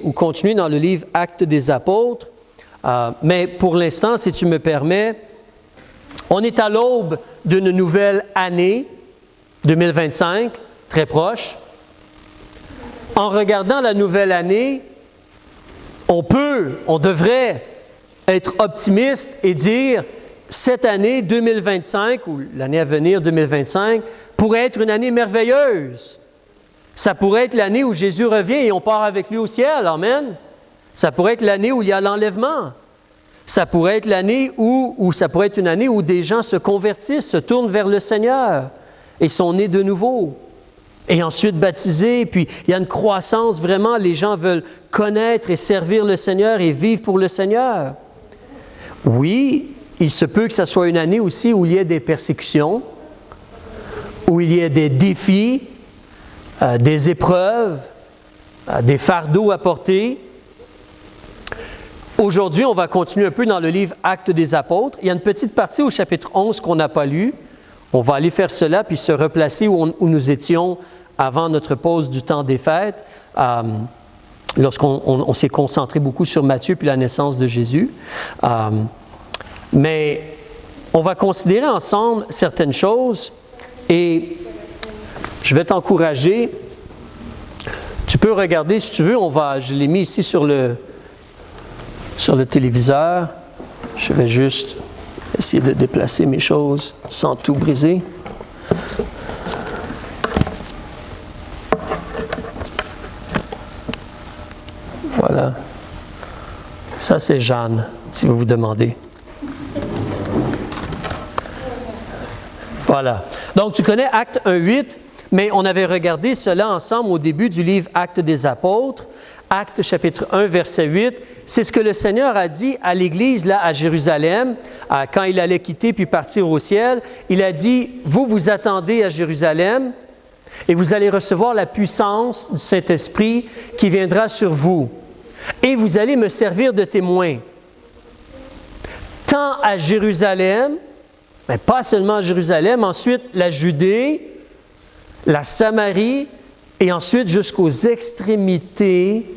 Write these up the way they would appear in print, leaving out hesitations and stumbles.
ou continuer dans le livre Actes des Apôtres. Mais pour l'instant, si tu me permets, on est à l'aube d'une nouvelle année, 2025, très proche. En regardant la nouvelle année, on devrait être optimiste et dire cette année 2025 ou l'année à venir 2025 pourrait être une année merveilleuse. Ça pourrait être l'année où Jésus revient et on part avec lui au ciel. Amen. Ça pourrait être l'année où il y a l'enlèvement. Ça pourrait être l'année où ça pourrait être une année où des gens se convertissent, se tournent vers le Seigneur et sont nés de nouveau. Et ensuite baptisés, puis il y a une croissance vraiment, les gens veulent connaître et servir le Seigneur et vivre pour le Seigneur. Oui, il se peut que ce soit une année aussi où il y ait des persécutions, où il y ait des défis, des épreuves, des fardeaux à porter. Aujourd'hui, on va continuer un peu dans le livre Actes des Apôtres. Il y a une petite partie au chapitre 11 qu'on n'a pas lu. On va aller faire cela puis se replacer où nous étions avant notre pause du temps des fêtes, lorsqu'on s'est concentré beaucoup sur Matthieu puis la naissance de Jésus. Mais on va considérer ensemble certaines choses et je vais t'encourager. Tu peux regarder si tu veux, je l'ai mis ici sur le téléviseur. Je vais juste essayer de déplacer mes choses sans tout briser. Voilà. Ça, c'est Jeanne, si vous vous demandez. Voilà. Donc, tu connais Acte 1:8, mais on avait regardé cela ensemble au début du livre Actes des Apôtres. Actes chapitre 1, verset 8, c'est ce que le Seigneur a dit à l'Église là à Jérusalem, quand il allait quitter puis partir au ciel. Il a dit, vous attendez à Jérusalem et vous allez recevoir la puissance du Saint-Esprit qui viendra sur vous. Et vous allez me servir de témoin, tant à Jérusalem, mais pas seulement à Jérusalem, ensuite la Judée, la Samarie, et ensuite jusqu'aux extrémités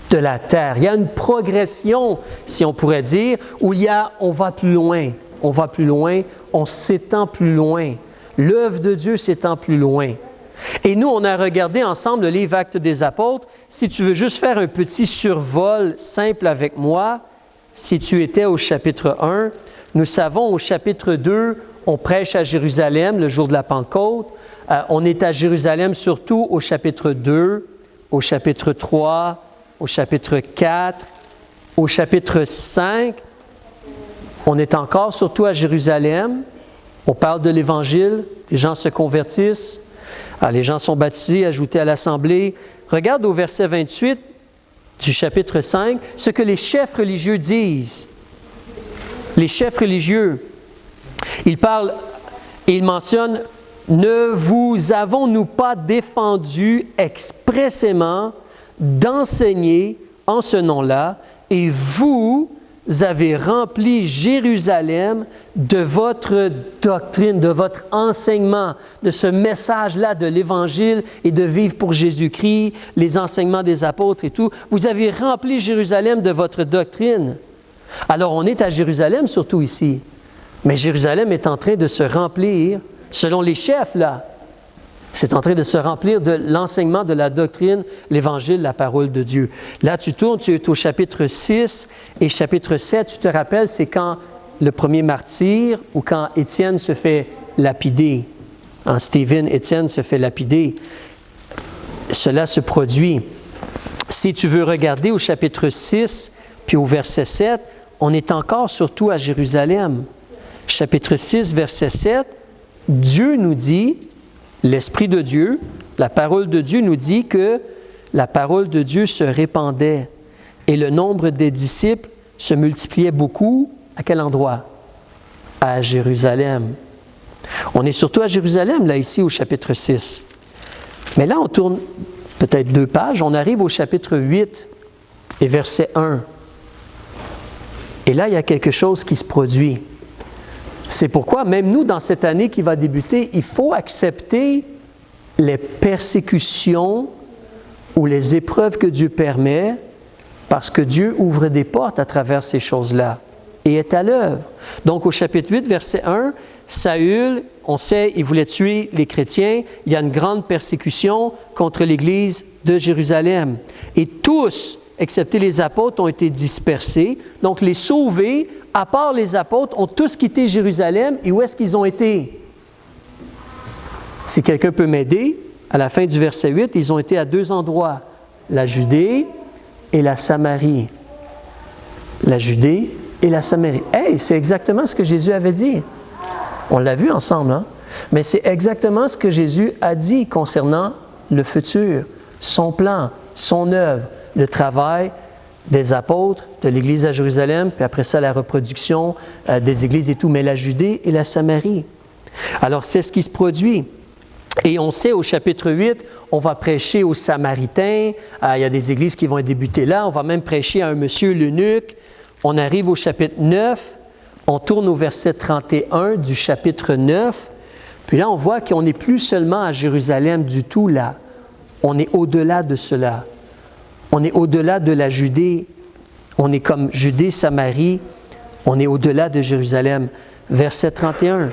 de la terre. Il y a une progression, si on pourrait dire, où on va plus loin, on s'étend plus loin. L'œuvre de Dieu s'étend plus loin. Et nous, on a regardé ensemble le livre Actes des Apôtres. Si tu veux juste faire un petit survol simple avec moi, si tu étais au chapitre 1, nous savons au chapitre 2, on prêche à Jérusalem le jour de la Pentecôte. On est à Jérusalem surtout au chapitre 2, au chapitre 3, au chapitre 4, au chapitre 5. On est encore surtout à Jérusalem. On parle de l'Évangile, les gens se convertissent, les gens sont baptisés, ajoutés à l'Assemblée. Regarde au verset 28 du chapitre 5 ce que les chefs religieux disent. Les chefs religieux, ils parlent et ils mentionnent « Ne vous avons-nous pas défendu expressément d'enseigner en ce nom-là, et vous avez rempli Jérusalem de votre doctrine, de votre enseignement, de ce message-là de l'Évangile et de vivre pour Jésus-Christ, les enseignements des apôtres et tout. Vous avez rempli Jérusalem de votre doctrine. » Alors, on est à Jérusalem surtout ici, mais Jérusalem est en train de se remplir, selon les chefs là, c'est en train de se remplir de l'enseignement de la doctrine, l'Évangile, la parole de Dieu. Là, tu tournes, tu es au chapitre 6 et chapitre 7, tu te rappelles, c'est quand le premier martyr ou quand Étienne se fait lapider. Stephen, Étienne se fait lapider. Cela se produit. Si tu veux regarder au chapitre 6, puis au verset 7, on est encore surtout à Jérusalem. Chapitre 6, verset 7, Dieu nous dit, l'Esprit de Dieu, la parole de Dieu nous dit que la parole de Dieu se répandait et le nombre des disciples se multipliait beaucoup. À quel endroit? À Jérusalem. On est surtout à Jérusalem, là, ici, au chapitre 6. Mais là, on tourne peut-être 2 pages, on arrive au chapitre 8 et verset 1. Et là, il y a quelque chose qui se produit. C'est pourquoi, même nous, dans cette année qui va débuter, il faut accepter les persécutions ou les épreuves que Dieu permet, parce que Dieu ouvre des portes à travers ces choses-là et est à l'œuvre. Donc, au chapitre 8, verset 1, Saül, on sait, il voulait tuer les chrétiens. Il y a une grande persécution contre l'Église de Jérusalem. Et tous, excepté les apôtres, ont été dispersés. Donc, les sauvés, à part les apôtres, ont tous quitté Jérusalem. Et où est-ce qu'ils ont été? Si quelqu'un peut m'aider, à la fin du verset 8, ils ont été à 2 endroits, la Judée et la Samarie. La Judée et la Samarie. Hey, c'est exactement ce que Jésus avait dit. On l'a vu ensemble, hein? Mais c'est exactement ce que Jésus a dit concernant le futur, son plan, son œuvre, le travail des apôtres, de l'Église à Jérusalem, puis après ça, la reproduction des églises et tout, mais la Judée et la Samarie. Alors, c'est ce qui se produit. Et on sait, au chapitre 8, on va prêcher aux Samaritains. Il y a des églises qui vont débuter là. On va même prêcher à un monsieur, l'eunuque. On arrive au chapitre 9. On tourne au verset 31 du chapitre 9. Puis là, on voit qu'on n'est plus seulement à Jérusalem du tout là. On est au-delà de cela. On est au-delà de la Judée. On est comme Judée, Samarie. On est au-delà de Jérusalem. Verset 31.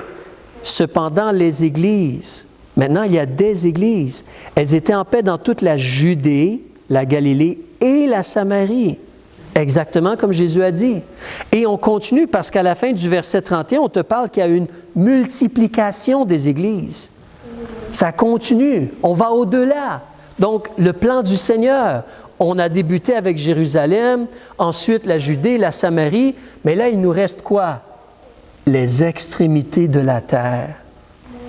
Cependant, les églises, maintenant il y a des églises, elles étaient en paix dans toute la Judée, la Galilée et la Samarie. Exactement comme Jésus a dit. Et on continue parce qu'à la fin du verset 31, on te parle qu'il y a une multiplication des églises. Ça continue. On va au-delà. Donc, le plan du Seigneur. On a débuté avec Jérusalem, ensuite la Judée, la Samarie, mais là, il nous reste quoi? Les extrémités de la terre.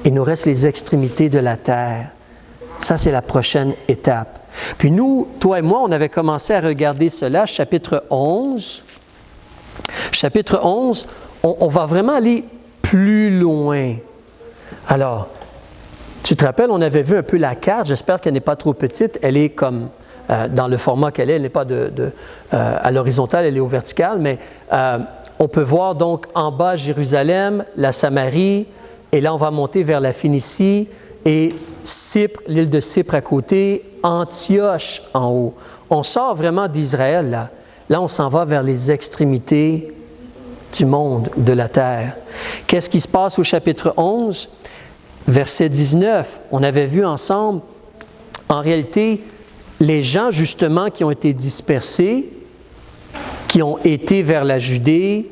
Il nous reste les extrémités de la terre. Ça, c'est la prochaine étape. Puis nous, toi et moi, on avait commencé à regarder cela, chapitre 11. Chapitre 11, on va vraiment aller plus loin. Alors, tu te rappelles, on avait vu un peu la carte, j'espère qu'elle n'est pas trop petite, elle est comme dans le format qu'elle est, elle n'est pas à l'horizontale, elle est au vertical, mais on peut voir donc en bas Jérusalem, la Samarie, et là on va monter vers la Phénicie, et Cypre, l'île de Cypre à côté, Antioche en haut. On sort vraiment d'Israël là. Là, on s'en va vers les extrémités du monde, de la terre. Qu'est-ce qui se passe au chapitre 11? Verset 19. On avait vu ensemble, en réalité, les gens justement qui ont été dispersés, qui ont été vers la Judée,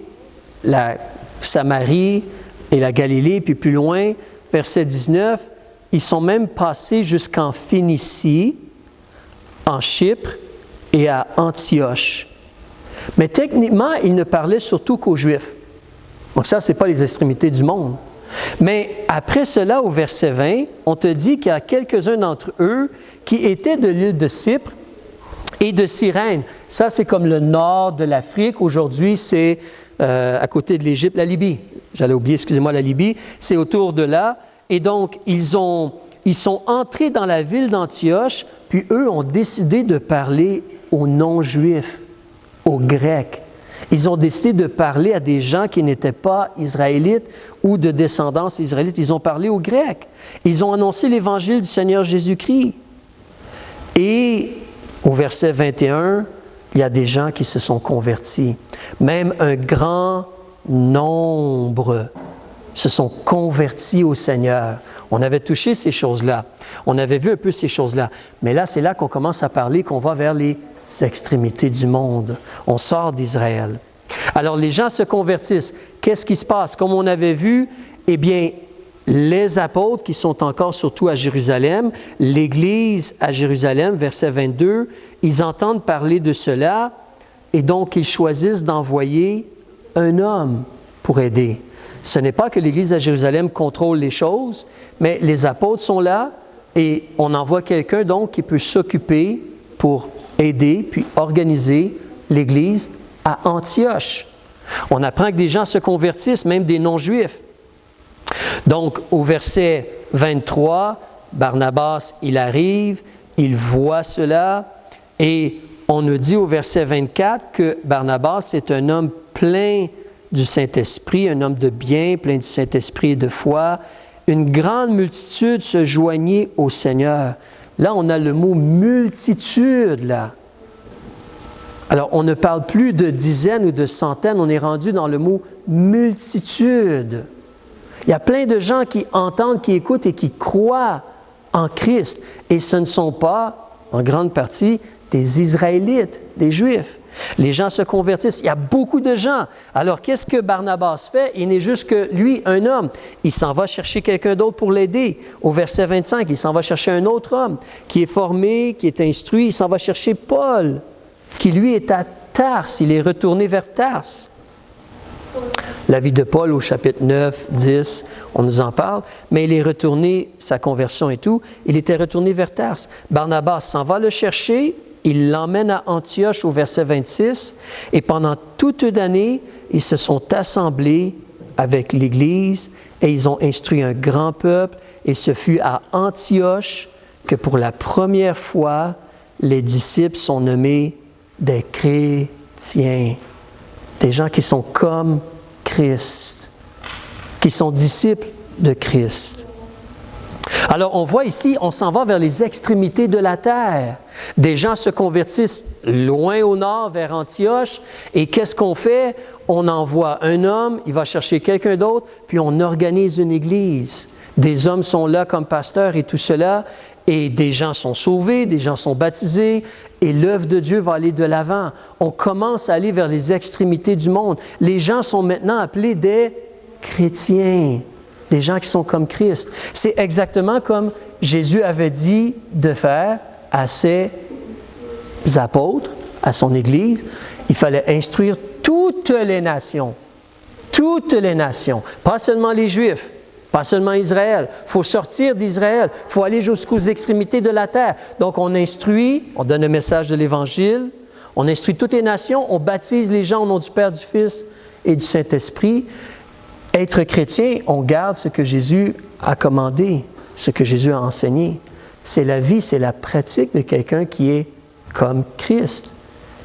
la Samarie et la Galilée, puis plus loin, verset 19, ils sont même passés jusqu'en Phénicie, en Chypre et à Antioche. Mais techniquement, ils ne parlaient surtout qu'aux Juifs. Donc ça, ce n'est pas les extrémités du monde. Mais après cela, au verset 20, on te dit qu'il y a quelques-uns d'entre eux qui étaient de l'île de Cypre et de Cyrène. Ça, c'est comme le nord de l'Afrique. Aujourd'hui, c'est à côté de l'Égypte, la Libye. J'allais oublier, excusez-moi, la Libye. C'est autour de là. Et donc, ils sont entrés dans la ville d'Antioche, puis eux ont décidé de parler aux non-juifs, aux Grecs. Ils ont décidé de parler à des gens qui n'étaient pas israélites ou de descendance israélite. Ils ont parlé aux Grecs. Ils ont annoncé l'évangile du Seigneur Jésus-Christ. Et au verset 21, il y a des gens qui se sont convertis. Même un grand nombre se sont convertis au Seigneur. On avait touché ces choses-là. On avait vu un peu ces choses-là. Mais là, c'est là qu'on commence à parler, qu'on va vers les extrémités du monde. On sort d'Israël. Alors, les gens se convertissent. Qu'est-ce qui se passe? Comme on avait vu, eh bien, les apôtres qui sont encore surtout à Jérusalem, l'Église à Jérusalem, verset 22, ils entendent parler de cela et donc ils choisissent d'envoyer un homme pour aider. Ce n'est pas que l'Église à Jérusalem contrôle les choses, mais les apôtres sont là et on envoie quelqu'un donc qui peut s'occuper pour aider puis organiser l'Église à Antioche. On apprend que des gens se convertissent, même des non-juifs. Donc, au verset 23, Barnabas, il arrive, il voit cela et on nous dit au verset 24 que Barnabas est un homme plein du Saint-Esprit, un homme de bien, plein du Saint-Esprit et de foi. Une grande multitude se joignait au Seigneur. Là, on a le mot multitude, là. Alors, on ne parle plus de dizaines ou de centaines, on est rendu dans le mot multitude. Il y a plein de gens qui entendent, qui écoutent et qui croient en Christ. Et ce ne sont pas, en grande partie, des Israélites, des Juifs. Les gens se convertissent. Il y a beaucoup de gens. Alors, qu'est-ce que Barnabas fait? Il n'est juste que lui, un homme. Il s'en va chercher quelqu'un d'autre pour l'aider. Au verset 25, il s'en va chercher un autre homme qui est formé, qui est instruit. Il s'en va chercher Paul, qui lui est à Tarse. Il est retourné vers Tarse. La vie de Paul au chapitre 9, 10, on nous en parle, mais il est retourné, sa conversion et tout, il était retourné vers Tarse. Barnabas s'en va le chercher, il l'emmène à Antioche au verset 26, et pendant toute une année, ils se sont assemblés avec l'Église et ils ont instruit un grand peuple, et ce fut à Antioche que pour la première fois, les disciples sont nommés des chrétiens. Des gens qui sont comme Christ, qui sont disciples de Christ. Alors, on voit ici, on s'en va vers les extrémités de la terre. Des gens se convertissent loin au nord, vers Antioche. Et qu'est-ce qu'on fait? On envoie un homme, il va chercher quelqu'un d'autre, puis on organise une église. Des hommes sont là comme pasteurs et tout cela. Et des gens sont sauvés, des gens sont baptisés, et l'œuvre de Dieu va aller de l'avant. On commence à aller vers les extrémités du monde. Les gens sont maintenant appelés des chrétiens, des gens qui sont comme Christ. C'est exactement comme Jésus avait dit de faire à ses apôtres, à son Église. Il fallait instruire toutes les nations, pas seulement les Juifs. Pas seulement Israël. Il faut sortir d'Israël. Il faut aller jusqu'aux extrémités de la terre. Donc, on instruit, on donne le message de l'Évangile, on instruit toutes les nations, on baptise les gens au nom du Père, du Fils et du Saint-Esprit. Être chrétien, on garde ce que Jésus a commandé, ce que Jésus a enseigné. C'est la vie, c'est la pratique de quelqu'un qui est comme Christ.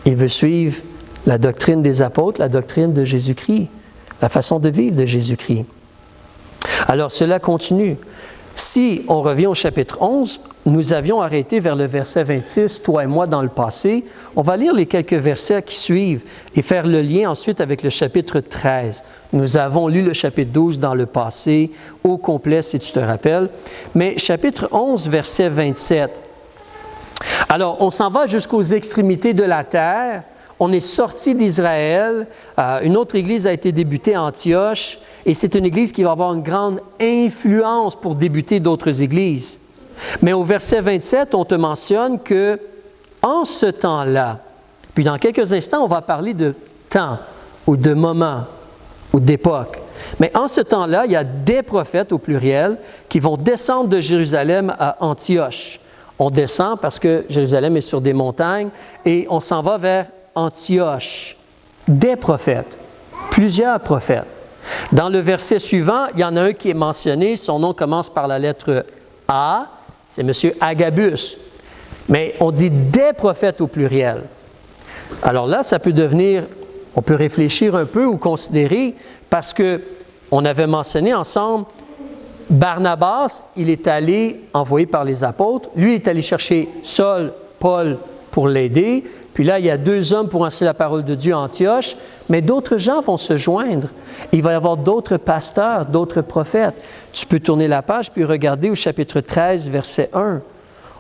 Il veut suivre la doctrine des apôtres, la doctrine de Jésus-Christ, la façon de vivre de Jésus-Christ. Alors, cela continue. Si on revient au chapitre 11, nous avions arrêté vers le verset 26, toi et moi, dans le passé. On va lire les quelques versets qui suivent et faire le lien ensuite avec le chapitre 13. Nous avons lu le chapitre 12 dans le passé, au complet, si tu te rappelles. Mais chapitre 11, verset 27. Alors, on s'en va jusqu'aux extrémités de la terre. On est sorti d'Israël. Une autre église a été débutée à Antioche. Et c'est une église qui va avoir une grande influence pour débuter d'autres églises. Mais au verset 27, on te mentionne que en ce temps-là, puis dans quelques instants, on va parler de temps ou de moment ou d'époque. Mais en ce temps-là, il y a des prophètes au pluriel qui vont descendre de Jérusalem à Antioche. On descend parce que Jérusalem est sur des montagnes et on s'en va vers Antioche. Des prophètes, plusieurs prophètes. Dans le verset suivant, il y en a un qui est mentionné, son nom commence par la lettre A, c'est M. Agabus. Mais on dit des prophètes au pluriel. Alors là, ça peut devenir, on peut réfléchir un peu ou considérer, parce qu'on avait mentionné ensemble, Barnabas, il est allé, envoyé par les apôtres, lui il est allé chercher Saul, Paul pour l'aider, puis là, il y a 2 hommes pour enseigner la parole de Dieu à Antioche, mais d'autres gens vont se joindre. Il va y avoir d'autres pasteurs, d'autres prophètes. Tu peux tourner la page puis regarder au chapitre 13, verset 1.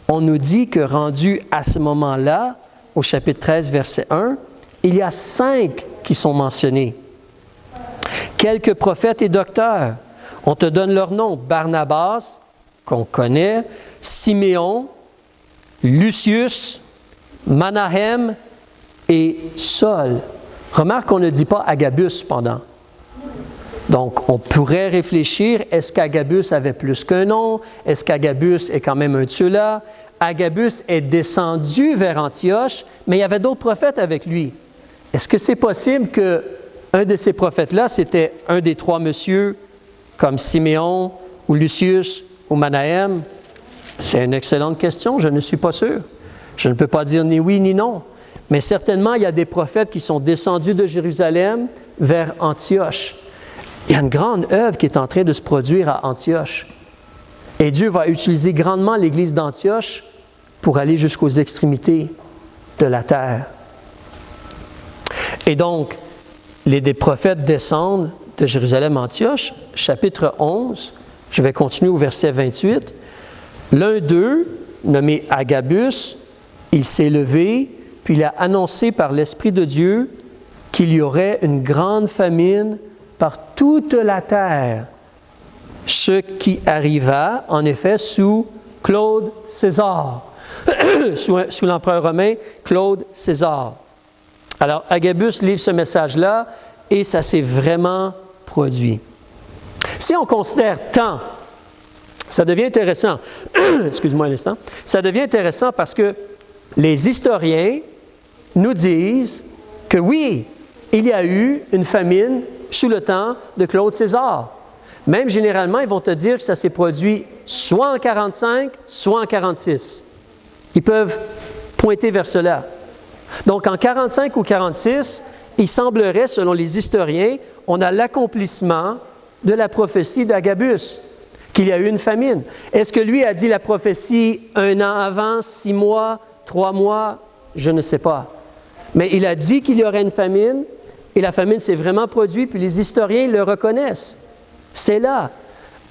On nous dit que rendu à ce moment-là, au chapitre 13, verset 1, il y a 5 qui sont mentionnés. Quelques prophètes et docteurs. On te donne leur nom. Barnabas, qu'on connaît, Siméon, Lucius, Manahem et Saul. Remarque qu'on ne dit pas Agabus cependant. Donc, on pourrait réfléchir, est-ce qu'Agabus avait plus qu'un nom? Est-ce qu'Agabus est quand même un de ceux-là? Agabus est descendu vers Antioche, mais il y avait d'autres prophètes avec lui. Est-ce que c'est possible qu'un de ces prophètes-là, c'était un des 3 messieurs, comme Siméon ou Lucius ou Manahem? C'est une excellente question, je ne suis pas sûr. Je ne peux pas dire ni oui ni non, mais certainement il y a des prophètes qui sont descendus de Jérusalem vers Antioche. Il y a une grande œuvre qui est en train de se produire à Antioche. Et Dieu va utiliser grandement l'Église d'Antioche pour aller jusqu'aux extrémités de la terre. Et donc, des prophètes descendent de Jérusalem à Antioche, chapitre 11, je vais continuer au verset 28. L'un d'eux, nommé Agabus, il s'est levé, puis il a annoncé par l'Esprit de Dieu qu'il y aurait une grande famine par toute la terre, ce qui arriva en effet sous Claude César, sous l'empereur romain Claude César. Alors Agabus livre ce message-là et ça s'est vraiment produit. Si on considère temps, ça devient intéressant. Excuse-moi un instant. Ça devient intéressant parce que les historiens nous disent que oui, il y a eu une famine sous le temps de Claude César. Même généralement, ils vont te dire que ça s'est produit soit en 45, soit en 46. Ils peuvent pointer vers cela. Donc, en 45 ou 46, il semblerait, selon les historiens, on a l'accomplissement de la prophétie d'Agabus, qu'il y a eu une famine. Est-ce que lui a dit la prophétie 1 an avant, 6 mois, 3 mois? Je ne sais pas. Mais il a dit qu'il y aurait une famine, et la famine s'est vraiment produite, puis les historiens le reconnaissent. C'est là.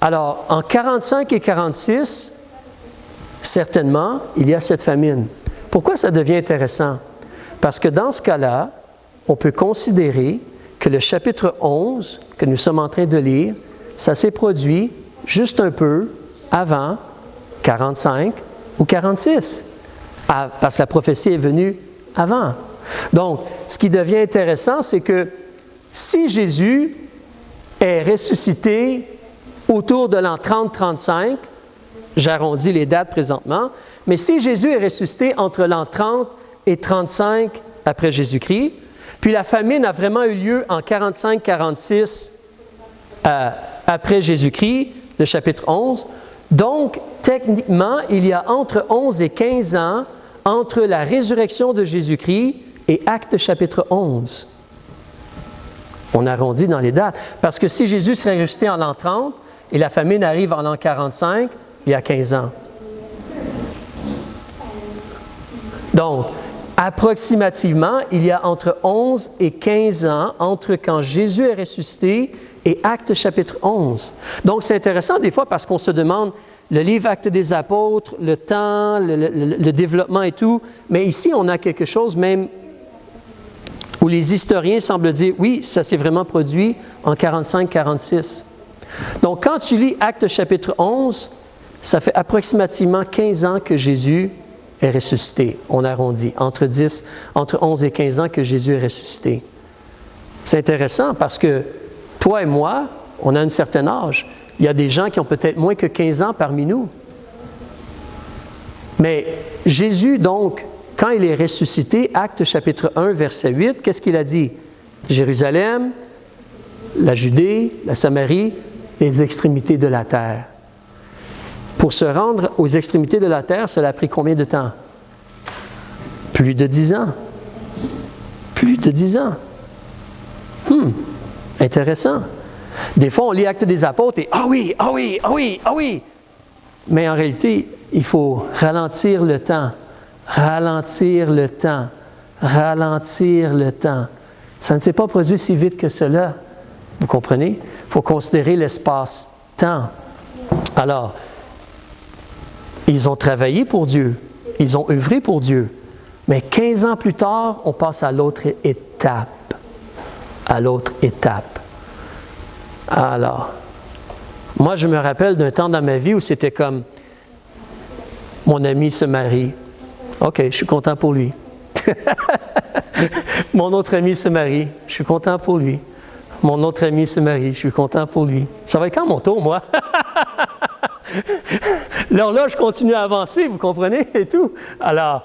Alors, en 45 et 46, certainement, il y a cette famine. Pourquoi ça devient intéressant? Parce que dans ce cas-là, on peut considérer que le chapitre 11 que nous sommes en train de lire, ça s'est produit juste un peu avant 45 ou 46, parce que la prophétie est venue avant. Donc, ce qui devient intéressant, c'est que si Jésus est ressuscité autour de l'an 30-35, j'arrondis les dates présentement, mais si Jésus est ressuscité entre l'an 30 et 35 après Jésus-Christ, puis la famine a vraiment eu lieu en 45-46 après Jésus-Christ, le chapitre 11. Donc, techniquement, il y a entre 11 et 15 ans entre la résurrection de Jésus-Christ et Actes chapitre 11. On arrondit dans les dates. Parce que si Jésus serait ressuscité en l'an 30 et la famine arrive en l'an 45, il y a 15 ans. Donc, approximativement, il y a entre 11 et 15 ans entre quand Jésus est ressuscité et Actes chapitre 11. Donc, c'est intéressant des fois parce qu'on se demande le livre Actes des Apôtres, le temps, le développement et tout, mais ici, on a quelque chose même où les historiens semblent dire, oui, ça s'est vraiment produit en 45-46. Donc, quand tu lis Actes chapitre 11, ça fait approximativement 15 ans que Jésus est ressuscité. On arrondit, entre 11 et 15 ans que Jésus est ressuscité. C'est intéressant parce que toi et moi, on a un certain âge. Il y a des gens qui ont peut-être moins que 15 ans parmi nous. Mais Jésus, donc, quand il est ressuscité, Actes chapitre 1, verset 8, qu'est-ce qu'il a dit? Jérusalem, la Judée, la Samarie, les extrémités de la terre. Pour se rendre aux extrémités de la terre, cela a pris combien de temps? Plus de 10 ans. Plus de 10 ans. Intéressant. Des fois, on lit Actes des Apôtres et « Ah oui, ah oui, ah oui, ah oui! » Mais en réalité, il faut ralentir le temps. Ralentir le temps. Ralentir le temps. Ça ne s'est pas produit si vite que cela. Vous comprenez? Il faut considérer l'espace-temps. Alors, ils ont travaillé pour Dieu. Ils ont œuvré pour Dieu. Mais 15 ans plus tard, on passe à l'autre étape. À l'autre étape. Alors, moi, je me rappelle d'un temps dans ma vie où c'était comme mon ami se marie. OK, je suis content pour lui. Mon autre ami se marie. Je suis content pour lui. Mon autre ami se marie. Je suis content pour lui. Ça va être quand mon tour, moi? L'horloge continue à avancer, vous comprenez, et tout. Alors,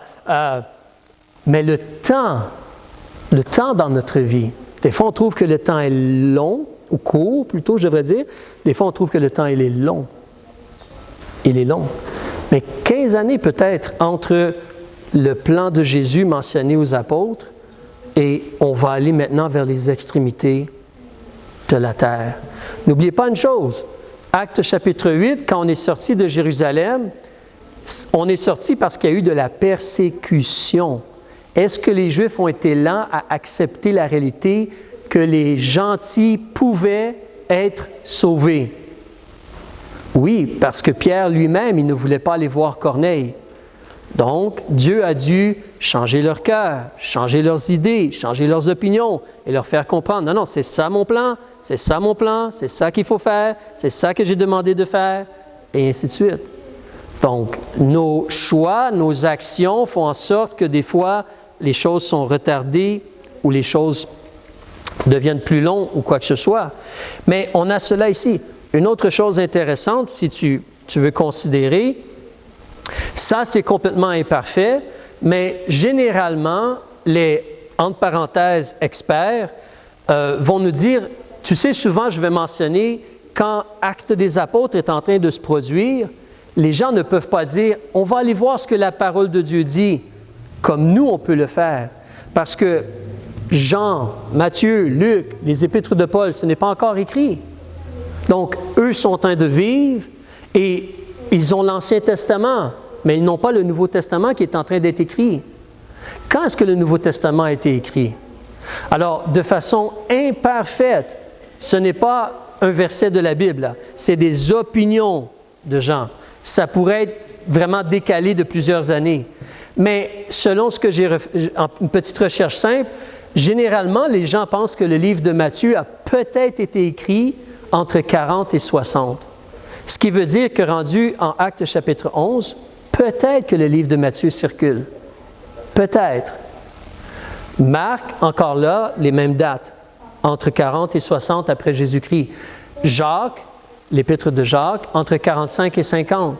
mais le temps dans notre vie, des fois, on trouve que le temps est long, ou court, plutôt, je devrais dire. Des fois, on trouve que le temps, il est long. Il est long. Mais 15 années peut-être entre le plan de Jésus mentionné aux apôtres et on va aller maintenant vers les extrémités de la terre. N'oubliez pas une chose, Actes chapitre 8, quand on est sorti de Jérusalem, On est sorti parce qu'il y a eu de la persécution. Est-ce que les Juifs ont été lents à accepter la réalité que les gentils pouvaient être sauvés? Oui, parce que Pierre lui-même, il ne voulait pas aller voir Corneille. Donc, Dieu a dû changer leur cœur, changer leurs idées, changer leurs opinions et leur faire comprendre, non, non, c'est ça mon plan, c'est ça mon plan, c'est ça qu'il faut faire, c'est ça que j'ai demandé de faire, et ainsi de suite. Donc, nos choix, nos actions font en sorte que des fois, les choses sont retardées ou les choses deviennent plus longues ou quoi que ce soit. Mais on a cela ici. Une autre chose intéressante, si tu veux considérer, ça c'est complètement imparfait, mais généralement, les, entre parenthèses, experts vont nous dire, tu sais, souvent je vais mentionner, quand Actes des Apôtres est en train de se produire, les gens ne peuvent pas dire, on va aller voir ce que la parole de Dieu dit, comme nous on peut le faire. Parce que Jean, Matthieu, Luc, les épîtres de Paul, ce n'est pas encore écrit. Donc, eux sont en train de vivre et ils ont l'Ancien Testament, mais ils n'ont pas le Nouveau Testament qui est en train d'être écrit. Quand est-ce que le Nouveau Testament a été écrit? Alors, de façon imparfaite, ce n'est pas un verset de la Bible, c'est des opinions de gens. Ça pourrait être vraiment décalé de plusieurs années. Mais selon ce que j'ai en une petite recherche simple, généralement, les gens pensent que le livre de Matthieu a peut-être été écrit entre 40 et 60. Ce qui veut dire que rendu en Actes chapitre 11, peut-être que le livre de Matthieu circule. Peut-être. Marc, encore là, les mêmes dates, entre 40 et 60 après Jésus-Christ. Jacques, l'épître de Jacques, entre 45 et 50.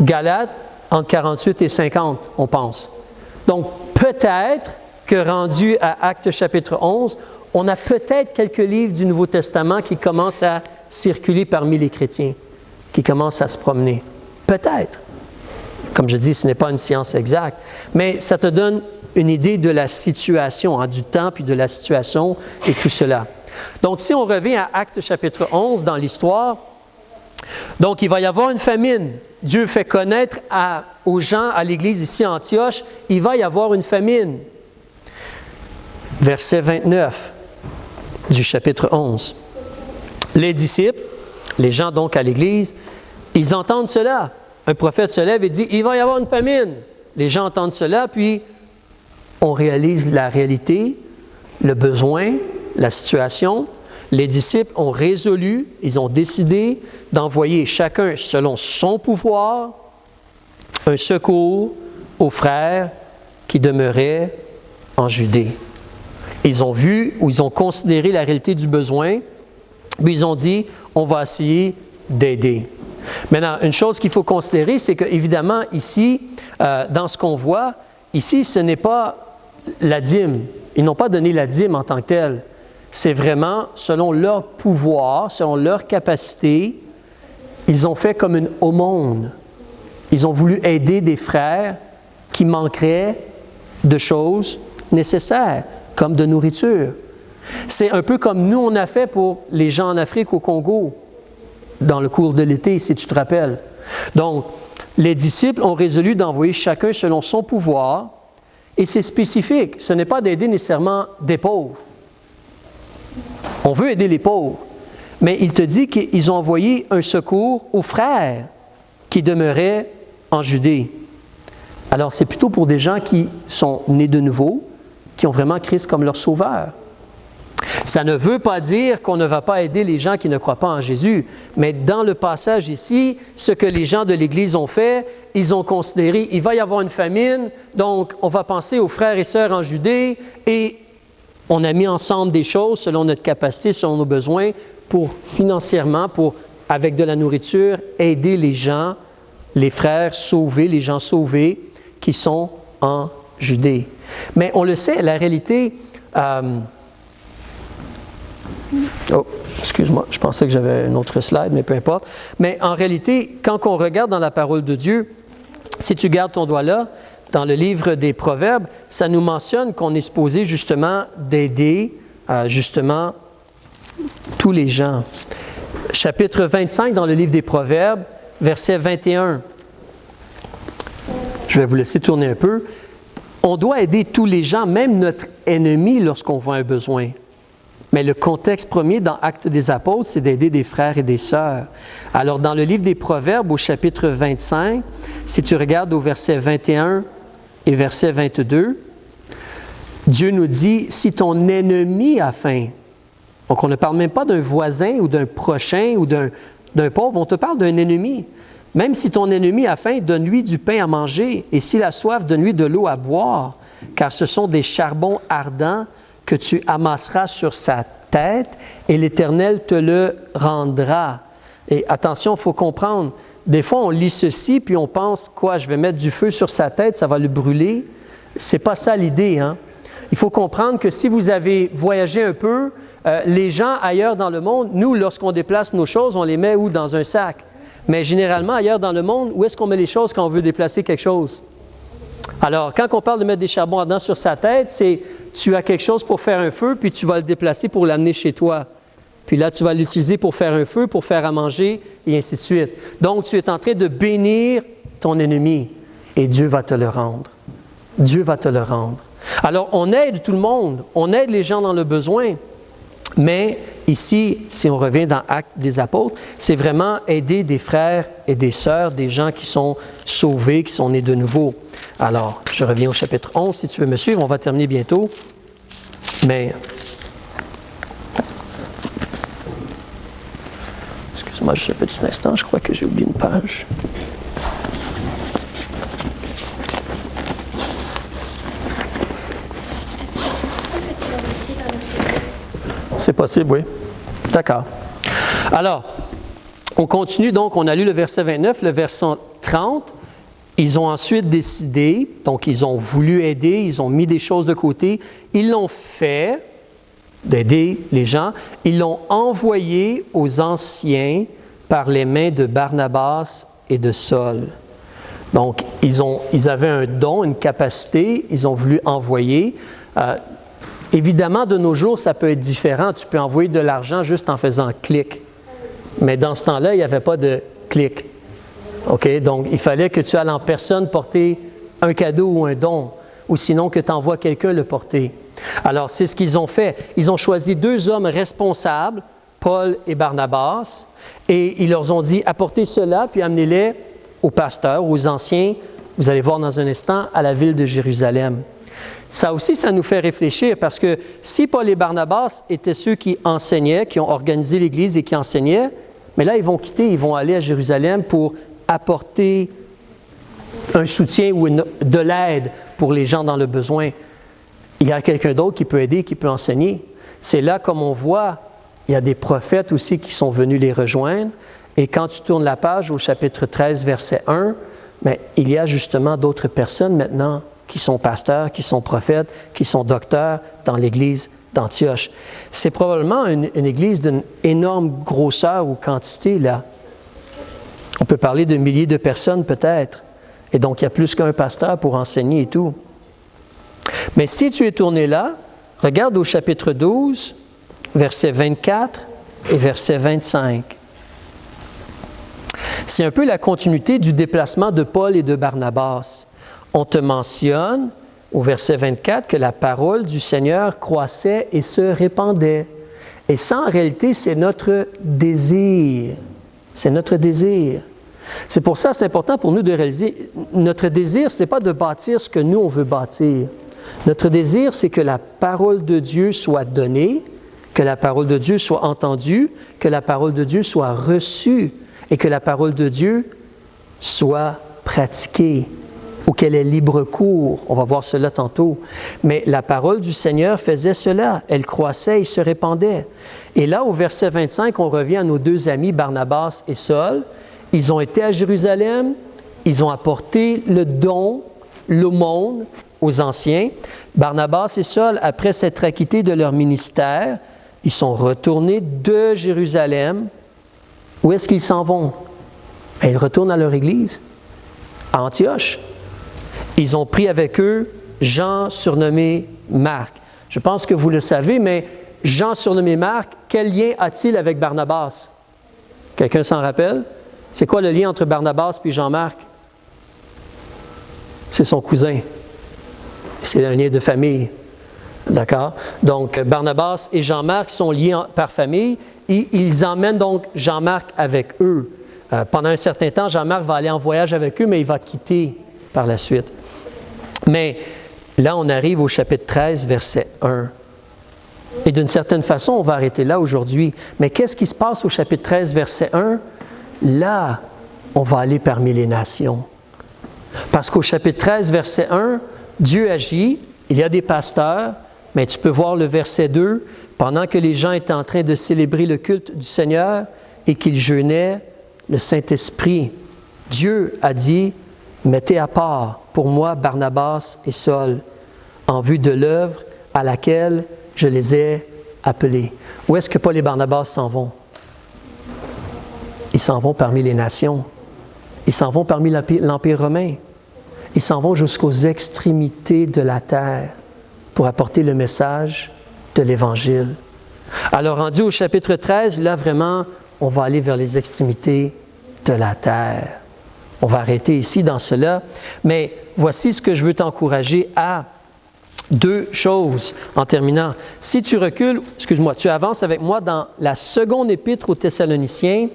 Galates, entre 48 et 50, on pense. Donc, peut-être que rendu à Actes chapitre 11, on a peut-être quelques livres du Nouveau Testament qui commencent à circuler parmi les chrétiens, qui commencent à se promener. Peut-être. Comme je dis, ce n'est pas une science exacte, mais ça te donne une idée de la situation, du temps, puis de la situation et tout cela. Donc, si on revient à Actes chapitre 11 dans l'histoire, donc il va y avoir une famine. Dieu fait connaître aux gens, à l'Église ici à Antioche, il va y avoir une famine. Verset 29 du chapitre 11. Les disciples, les gens donc à l'Église, ils entendent cela. Un prophète se lève et dit, il va y avoir une famine. Les gens entendent cela, puis on réalise la réalité, le besoin, la situation. Les disciples ont résolu, ils ont décidé d'envoyer chacun selon son pouvoir un secours aux frères qui demeuraient en Judée. Ils ont vu ou ils ont considéré la réalité du besoin, puis ils ont dit, on va essayer d'aider. Maintenant, une chose qu'il faut considérer, c'est qu'évidemment, ici, dans ce qu'on voit, ici, ce n'est pas la dîme. Ils n'ont pas donné la dîme en tant que telle. C'est vraiment, selon leur pouvoir, selon leur capacité, ils ont fait comme une aumône. Ils ont voulu aider des frères qui manqueraient de choses nécessaires, comme de nourriture. C'est un peu comme nous, on a fait pour les gens en Afrique, au Congo, dans le cours de l'été, si tu te rappelles. Donc, les disciples ont résolu d'envoyer chacun selon son pouvoir, et c'est spécifique. Ce n'est pas d'aider nécessairement des pauvres. On veut aider les pauvres, mais il te dit qu'ils ont envoyé un secours aux frères qui demeuraient en Judée. Alors, c'est plutôt pour des gens qui sont nés de nouveau, qui ont vraiment Christ comme leur sauveur. Ça ne veut pas dire qu'on ne va pas aider les gens qui ne croient pas en Jésus, mais dans le passage ici, ce que les gens de l'Église ont fait, ils ont considéré, il va y avoir une famine, donc on va penser aux frères et sœurs en Judée, et on a mis ensemble des choses selon notre capacité, selon nos besoins, pour financièrement, avec de la nourriture, aider les gens, les frères sauvés, les gens sauvés qui sont en Judée. Mais on le sait, la réalité... excuse-moi, je pensais que j'avais une autre slide, mais peu importe. Mais en réalité, quand on regarde dans la parole de Dieu, si tu gardes ton doigt là, dans le livre des Proverbes, ça nous mentionne qu'on est supposé justement d'aider justement tous les gens. Chapitre 25 dans le livre des Proverbes, verset 21. Je vais vous laisser tourner un peu. On doit aider tous les gens, même notre ennemi, lorsqu'on voit un besoin. Mais le contexte premier dans Actes des Apôtres, c'est d'aider des frères et des sœurs. Alors, dans le livre des Proverbes, au chapitre 25, si tu regardes au verset 21 et verset 22, Dieu nous dit, si ton ennemi a faim, donc on ne parle même pas d'un voisin ou d'un prochain ou d'un pauvre, on te parle d'un ennemi. Même si ton ennemi a faim, donne-lui du pain à manger, et s'il a soif, donne-lui de l'eau à boire, car ce sont des charbons ardents que tu amasseras sur sa tête, et l'Éternel te le rendra. Et attention, il faut comprendre, des fois on lit ceci, puis on pense, quoi, je vais mettre du feu sur sa tête, ça va le brûler. C'est pas ça l'idée, hein? Il faut comprendre que si vous avez voyagé un peu, les gens ailleurs dans le monde, nous, lorsqu'on déplace nos choses, on les met où? Dans un sac. Mais généralement, ailleurs dans le monde, où est-ce qu'on met les choses quand on veut déplacer quelque chose? Alors, quand on parle de mettre des charbons ardents sur sa tête, c'est tu as quelque chose pour faire un feu, puis tu vas le déplacer pour l'amener chez toi. Puis là, tu vas l'utiliser pour faire un feu, pour faire à manger, et ainsi de suite. Donc, tu es en train de bénir ton ennemi, et Dieu va te le rendre. Dieu va te le rendre. Alors, on aide tout le monde, on aide les gens dans le besoin, mais ici, si on revient dans Actes des Apôtres, c'est vraiment aider des frères et des sœurs, des gens qui sont sauvés, qui sont nés de nouveau. Alors, je reviens au chapitre 11, si tu veux me suivre, on va terminer bientôt. Mais, excuse-moi juste un petit instant, je crois que j'ai oublié une page. C'est possible, oui. D'accord. Alors, on continue donc, on a lu le verset 29, le verset 30. Ils ont ensuite décidé, donc ils ont voulu aider, ils ont mis des choses de côté. Ils l'ont fait, d'aider les gens. Ils l'ont envoyé aux anciens par les mains de Barnabas et de Saul. Donc, ils avaient un don, une capacité, ils ont voulu envoyer. Évidemment, de nos jours, ça peut être différent. Tu peux envoyer de l'argent juste en faisant clic. Mais dans ce temps-là, il n'y avait pas de clic. OK? Donc, il fallait que tu ailles en personne porter un cadeau ou un don, ou sinon que tu envoies quelqu'un le porter. Alors, c'est ce qu'ils ont fait. Ils ont choisi 2 hommes responsables, Paul et Barnabas, et ils leur ont dit, apportez cela, puis amenez-les aux pasteurs, aux anciens, vous allez voir dans un instant, à la ville de Jérusalem. Ça aussi, ça nous fait réfléchir parce que si Paul et Barnabas étaient ceux qui enseignaient, qui ont organisé l'Église et qui enseignaient, mais là, ils vont quitter, ils vont aller à Jérusalem pour apporter un soutien ou de l'aide pour les gens dans le besoin. Il y a quelqu'un d'autre qui peut aider, qui peut enseigner. C'est là, comme on voit, il y a des prophètes aussi qui sont venus les rejoindre. Et quand tu tournes la page au chapitre 13, verset 1, mais il y a justement d'autres personnes maintenant qui sont pasteurs, qui sont prophètes, qui sont docteurs dans l'Église d'Antioche. C'est probablement une église d'une énorme grosseur ou quantité, là. On peut parler de milliers de personnes peut-être. Et donc, il y a plus qu'un pasteur pour enseigner et tout. Mais si tu es tourné là, regarde au chapitre 12, versets 24 et verset 25. C'est un peu la continuité du déplacement de Paul et de Barnabas. On te mentionne, au verset 24, que la parole du Seigneur croissait et se répandait. Et ça, en réalité, c'est notre désir. C'est notre désir. C'est pour ça, c'est important pour nous de réaliser, notre désir, ce n'est pas de bâtir ce que nous, on veut bâtir. Notre désir, c'est que la parole de Dieu soit donnée, que la parole de Dieu soit entendue, que la parole de Dieu soit reçue et que la parole de Dieu soit pratiquée ou qu'elle ait libre cours. On va voir cela tantôt. Mais la parole du Seigneur faisait cela. Elle croissait et se répandait. Et là, au verset 25, on revient à nos 2 amis, Barnabas et Saul. Ils ont été à Jérusalem, ils ont apporté le don, l'aumône aux anciens. Barnabas et Saul, après s'être acquittés de leur ministère, ils sont retournés de Jérusalem. Où est-ce qu'ils s'en vont? Bien, ils retournent à leur église, à Antioche. Ils ont pris avec eux Jean surnommé Marc. Je pense que vous le savez, mais Jean surnommé Marc, quel lien a-t-il avec Barnabas? Quelqu'un s'en rappelle? C'est quoi le lien entre Barnabas et Jean-Marc? c'est son cousin. C'est un lien de famille. D'accord? Donc, Barnabas et Jean-Marc sont liés par famille et ils emmènent donc Jean-Marc avec eux. Pendant un certain temps, Jean-Marc va aller en voyage avec eux, mais il va quitter par la suite. Mais là, on arrive au chapitre 13, verset 1. Et d'une certaine façon, on va arrêter là aujourd'hui. Mais qu'est-ce qui se passe au chapitre 13, verset 1? Là, on va aller parmi les nations. Parce qu'au chapitre 13, verset 1, Dieu agit, il y a des pasteurs, mais tu peux voir le verset 2, pendant que les gens étaient en train de célébrer le culte du Seigneur et qu'ils jeûnaient, le Saint-Esprit, Dieu a dit, mettez à part pour moi Barnabas et Saul, en vue de l'œuvre à laquelle je les ai appelés. Où est-ce que Paul et Barnabas s'en vont? Ils s'en vont parmi les nations. Ils s'en vont parmi l'Empire romain. Ils s'en vont jusqu'aux extrémités de la terre pour apporter le message de l'Évangile. Alors, rendu au chapitre 13, là, vraiment, on va aller vers les extrémités de la terre. On va arrêter ici dans cela. Mais voici ce que je veux t'encourager à. Deux choses en terminant. Si tu recules, tu avances avec moi dans la seconde épître aux Thessaloniciens,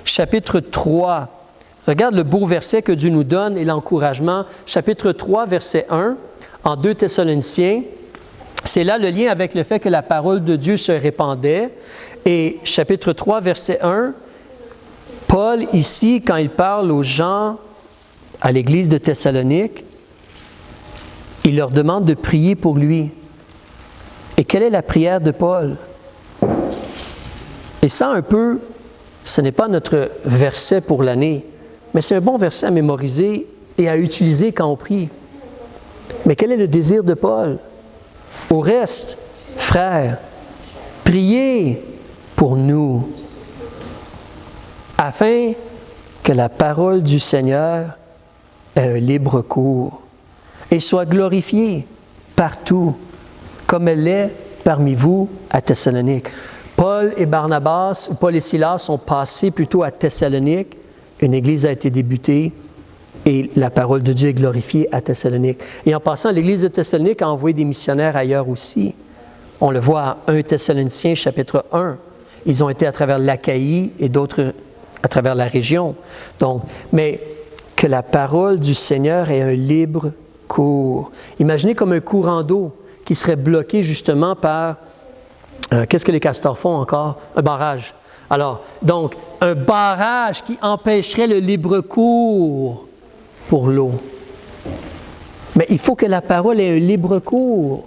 chapitre 3. Regarde le beau verset que Dieu nous donne et l'encouragement. Chapitre 3, verset 1, en 2 Thessaloniciens. C'est là le lien avec le fait que la parole de Dieu se répandait. Et chapitre 3, verset 1, Paul, ici, quand il parle aux gens à l'église de Thessalonique, il leur demande de prier pour lui. Et quelle est la prière de Paul? Et ça, un peu, ce n'est pas notre verset pour l'année, mais c'est un bon verset à mémoriser et à utiliser quand on prie. Mais quel est le désir de Paul? Au reste, frères, priez pour nous, afin que la parole du Seigneur ait un libre cours et soit glorifiée partout, comme elle l'est parmi vous à Thessalonique. Paul et Barnabas, ou Paul et Silas sont passés plutôt à Thessalonique. Une église a été débutée et la parole de Dieu est glorifiée à Thessalonique. Et en passant, l'église de Thessalonique a envoyé des missionnaires ailleurs aussi. On le voit à 1 Thessaloniciens, chapitre 1. Ils ont été à travers l'Achaïe et d'autres à travers la région. Donc, mais que la parole du Seigneur ait un libre cours. Imaginez comme un courant d'eau qui serait bloqué justement par, qu'est-ce que les castors font encore? Un barrage. Alors, donc, un barrage qui empêcherait le libre cours pour l'eau. Mais il faut que la parole ait un libre cours.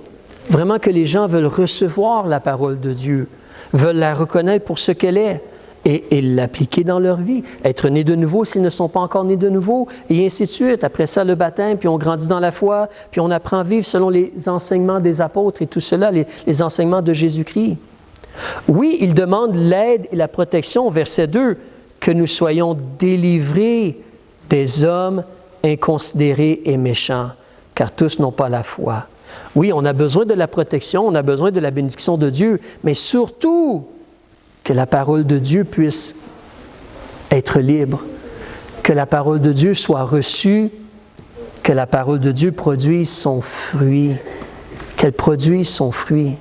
Vraiment que les gens veulent recevoir la parole de Dieu, veulent la reconnaître pour ce qu'elle est et l'appliquer dans leur vie. Être nés de nouveau s'ils ne sont pas encore nés de nouveau, et ainsi de suite. Après ça, le baptême, puis on grandit dans la foi, puis on apprend à vivre selon les enseignements des apôtres et tout cela, les enseignements de Jésus-Christ. Oui, il demande l'aide et la protection, verset 2, que nous soyons délivrés des hommes inconsidérés et méchants, car tous n'ont pas la foi. Oui, on a besoin de la protection, on a besoin de la bénédiction de Dieu, mais surtout que la parole de Dieu puisse être libre, que la parole de Dieu soit reçue, que la parole de Dieu produise son fruit, qu'elle produise son fruit.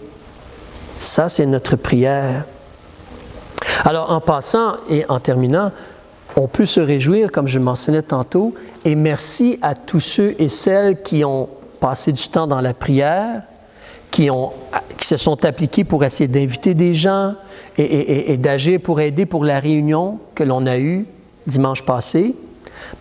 Ça, c'est notre prière. Alors, en passant et en terminant, on peut se réjouir, comme je mentionnais tantôt, et merci à tous ceux et celles qui ont passé du temps dans la prière, qui se sont appliqués pour essayer d'inviter des gens et d'agir pour aider pour la réunion que l'on a eue dimanche passé.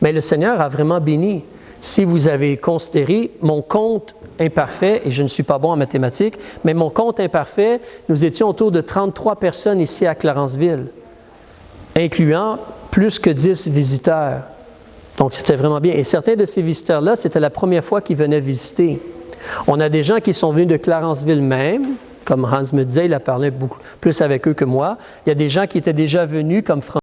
Mais le Seigneur a vraiment béni. Si vous avez considéré mon compte imparfait, et je ne suis pas bon en mathématiques, mais mon compte imparfait, nous étions autour de 33 personnes ici à Clarenceville, incluant plus que 10 visiteurs. Donc, c'était vraiment bien. Et certains de ces visiteurs-là, c'était la première fois qu'ils venaient visiter. On a des gens qui sont venus de Clarenceville même, comme Hans me disait, il a parlé beaucoup plus avec eux que moi. Il y a des gens qui étaient déjà venus, comme François.